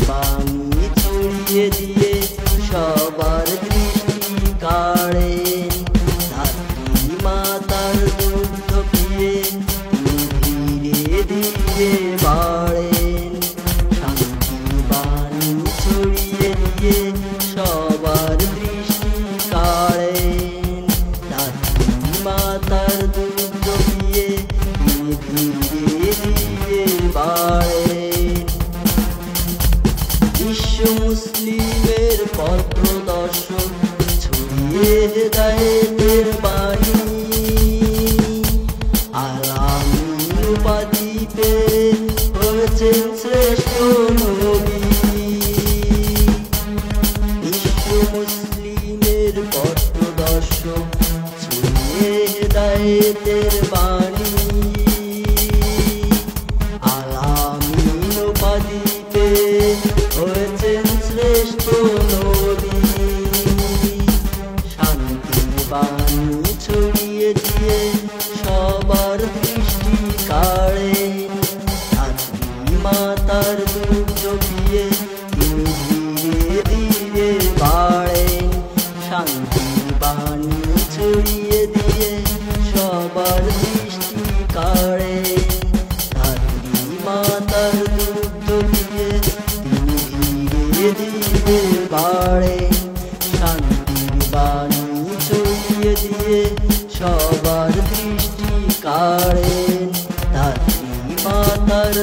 বাণী ছড়িয়ে দিয়ে সবার দৃষ্টি কাড়েন। ধাত্রী মাতার দুগ্ধ পিয়ে ধীরে ধীরে বাড়েন। শান্তি বাণী ছড়িয়ে দিয়ে সবার দৃষ্টি কাড়েন। ধাত্রী মাতার দুগ্ধ পিয়ে ধীরে ধীরে বাড়েন। বিশ্ব মুসলিমের পথ প্রদর্শক ছড়িয়ে হেদায়েতের বাণী। আল-আমিন উপাধি পেয়ে হয়েছেন শ্রেষ্ঠ নবী। বিশ্ব মুসলিমের পথ প্রদর্শক ছড়িয়ে হেদায়েতের বাণী। আল-আমিন উপাধি পেয়ে হয়েছেন শ্রেষ্ঠ নবী। শান্তির বাণী ছড়িয়ে দিয়ে সবার দৃষ্টি কাড়েন। ধাত্রী মাতার দুগ্ধ পিয়ে ধীরে ধীরে বাড়েন। শান্তির বাণী ছড়িয়ে দিয়ে সবার দৃষ্টি কাড়েন। ধাত্রী মাতার দুগ্ধ পিয়ে ধীরে ধীরে বাড়েন। শান্তির বাণী ছড়িয়ে দিয়ে সবার দৃষ্টি কাড়েন। ধাত্রী মাতার